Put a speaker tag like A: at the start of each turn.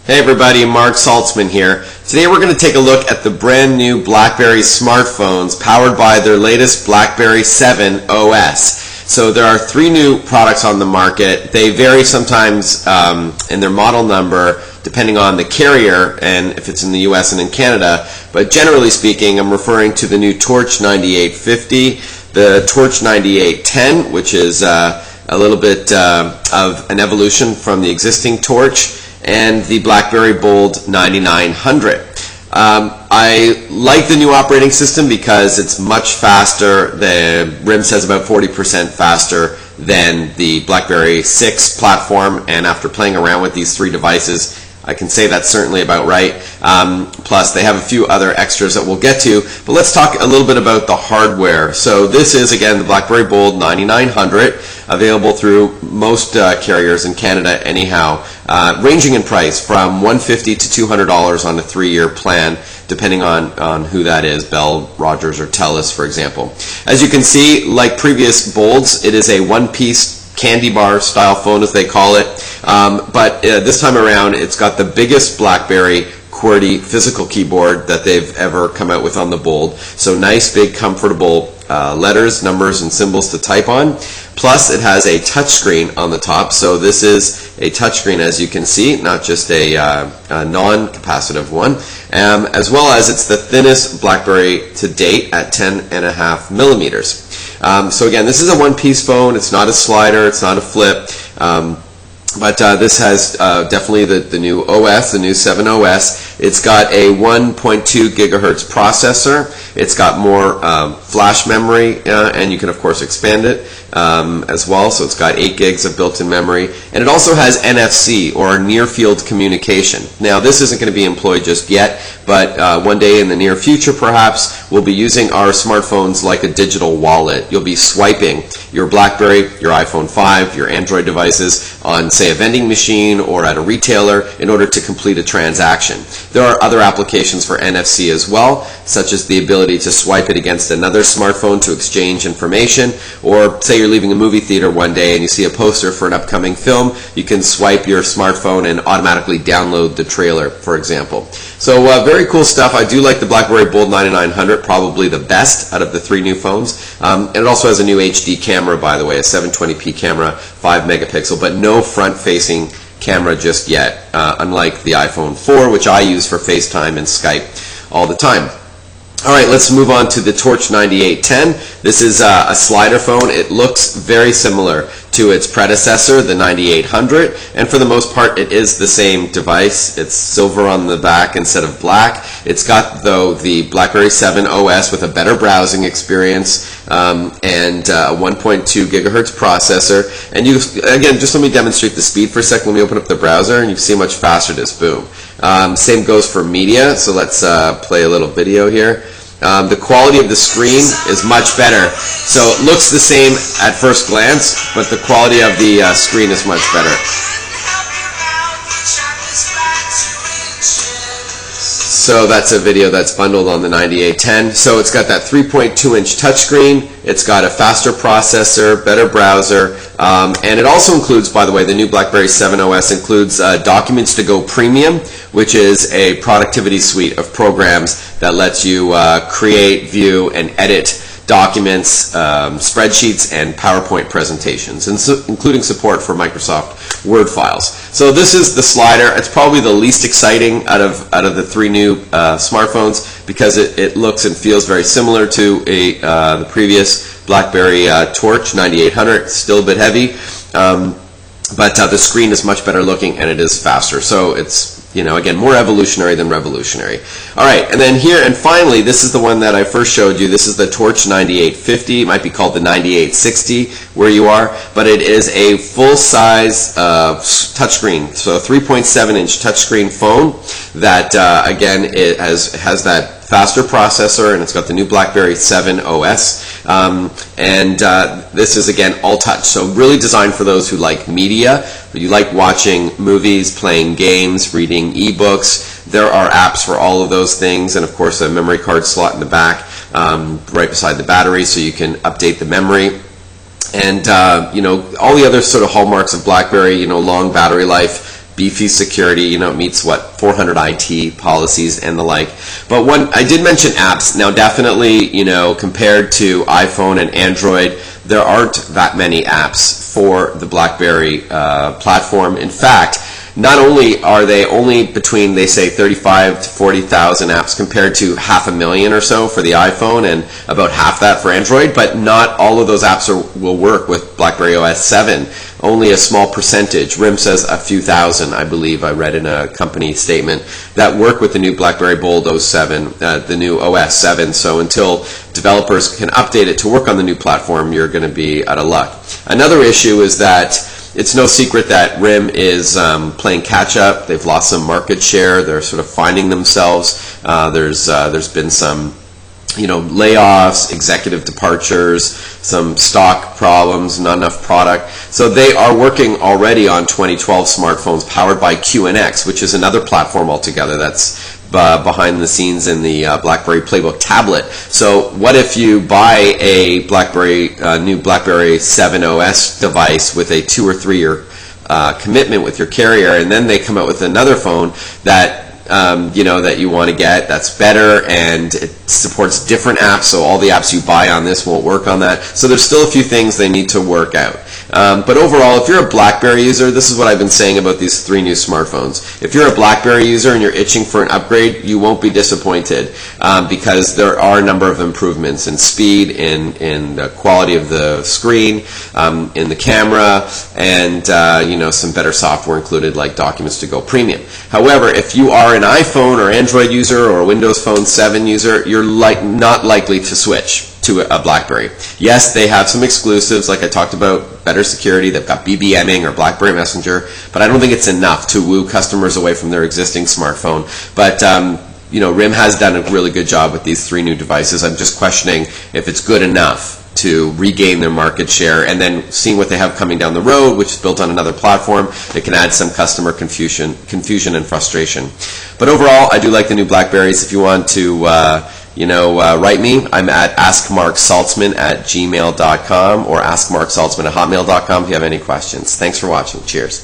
A: Hey everybody, Marc Saltzman here. Today we're going to take a look at the brand new BlackBerry smartphones powered by their latest BlackBerry 7 OS. So there are three new products on the market. They vary sometimes in their model number depending on the carrier and if it's in the US and in Canada. But generally speaking, I'm referring to the new Torch 9850, the Torch 9810, which is a little bit of an evolution from the existing Torch, and the BlackBerry Bold 9900. I like the new operating system because it's much faster. The RIM says about 40% faster than the BlackBerry 6 platform, and after playing around with these three devices, I can say that's certainly about right. Plus, they have a few other extras that we'll get to, but let's talk a little bit about the hardware. So this is, again, the BlackBerry Bold 9900, available through most carriers in Canada anyhow, ranging in price from $150 to $200 on a 3-year plan, depending on who that is, Bell, Rogers, or TELUS, for example. As you can see, like previous Bolds, it is a one-piece candy bar style phone, as they call it, but this time around it's got the biggest BlackBerry QWERTY physical keyboard that they've ever come out with on the Bold. So nice, big, comfortable letters, numbers, and symbols to type on. Plus it has a touchscreen on the top, so this is a touchscreen, as you can see, not just a non-capacitive one, as well as it's the thinnest BlackBerry to date at 10.5 millimeters. So again, this is a one-piece phone. It's not a slider. It's not a flip. But this has definitely the new OS, the new 7 OS. It's got a 1.2 gigahertz processor. It's got more flash memory, and you can, of course, expand it as well. So it's got 8 gigs of built-in memory. And it also has NFC, or near-field communication. Now, this isn't going to be employed just yet, but one day in the near future, perhaps, we'll be using our smartphones like a digital wallet. You'll be swiping your BlackBerry, your iPhone 5, your Android devices on, say, a vending machine or at a retailer in order to complete a transaction. There are other applications for NFC as well, such as the ability to swipe it against another smartphone to exchange information, or say you're leaving a movie theater one day and you see a poster for an upcoming film, you can swipe your smartphone and automatically download the trailer, for example. So very cool stuff. I do like the BlackBerry Bold 9900, probably the best out of the three new phones. And it also has a new HD camera, by the way, a 720p camera, 5 megapixel, but no front-facing camera just yet, unlike the iPhone 4, which I use for FaceTime and Skype all the time. All right, let's move on to the Torch 9810. This is a slider phone. It looks very similar to its predecessor, the 9800, and for the most part it is the same device. It's silver on the back instead of black. It's got, though, the BlackBerry 7 OS with a better browsing experience and a 1.2 gigahertz processor. And you, again, just let me demonstrate the speed for a second. Let me open up the browser and you can see how much faster it is. Boom. Same goes for media, so let's play a little video here. The quality of the screen is much better. So it looks the same at first glance, but the quality of the screen is much better. So that's a video that's bundled on the 9810. So it's got that 3.2-inch touchscreen. It's got a faster processor, better browser, and it also includes, by the way, the new BlackBerry 7 OS includes Documents to Go Premium, which is a productivity suite of programs that lets you create, view, and edit documents, spreadsheets, and PowerPoint presentations, including support for Microsoft Word files. So this is the slider. It's probably the least exciting out of the three new smartphones because it looks and feels very similar to the previous BlackBerry Torch 9800. It's still a bit heavy, but the screen is much better looking and it is faster. So it's, you know, again, more evolutionary than revolutionary. All right, and then here, and finally, this is the one that I first showed you. This is the Torch 9850. It might be called the 9860 where you are, but it is a full-size touchscreen, so a 3.7-inch touchscreen phone that, again, it has that faster processor, and it's got the new BlackBerry 7 OS, and this is, again, all touch, so really designed for those who like media, you like watching movies, playing games, reading ebooks. There are apps for all of those things, and of course a memory card slot in the back right beside the battery, so you can update the memory. And you know, all the other sort of hallmarks of BlackBerry, you know, long battery life, beefy security. It meets 400 IT policies and the like. But I did mention apps. Now, definitely, compared to iPhone and Android, there aren't that many apps for the BlackBerry platform. In fact, not only are they only between, they say, 35 to 40,000 apps compared to 500,000 or so for the iPhone and about half that for Android, but not all of those apps will work with BlackBerry OS 7. Only a small percentage. RIM says a few thousand, I believe I read in a company statement, that work with the new BlackBerry Bold 07, the new OS 7. So until developers can update it to work on the new platform, you're going to be out of luck. Another issue is that it's no secret that RIM is playing catch-up. They've lost some market share. They're sort of finding themselves. There's been some layoffs, executive departures, some stock problems, not enough product. So they are working already on 2012 smartphones powered by QNX, which is another platform altogether that's behind the scenes in the BlackBerry Playbook tablet. So what if you buy a new BlackBerry 7 OS device with a 2 or 3 year commitment with your carrier, and then they come out with another phone that that you want to get that's better and it supports different apps, so all the apps you buy on this won't work on that. So there's still a few things they need to work out. But overall, if you're a BlackBerry user, this is what I've been saying about these 3 new smartphones. If you're a BlackBerry user and you're itching for an upgrade, you won't be disappointed because there are a number of improvements in speed, in the quality of the screen, in the camera, and some better software included like Documents to Go Premium. However, if you are an iPhone or Android user or a Windows Phone 7 user, you're not likely to switch to a BlackBerry. Yes, they have some exclusives, like I talked about, better security. They've got BBMing or BlackBerry Messenger, but I don't think it's enough to woo customers away from their existing smartphone. But RIM has done a really good job with these 3 new devices. I'm just questioning if it's good enough to regain their market share, and then seeing what they have coming down the road, which is built on another platform, it can add some customer confusion and frustration. But overall, I do like the new BlackBerries. If you want to write me, I'm at askmarksaltzman@gmail.com or askmarksaltzman@hotmail.com if you have any questions. Thanks for watching. Cheers.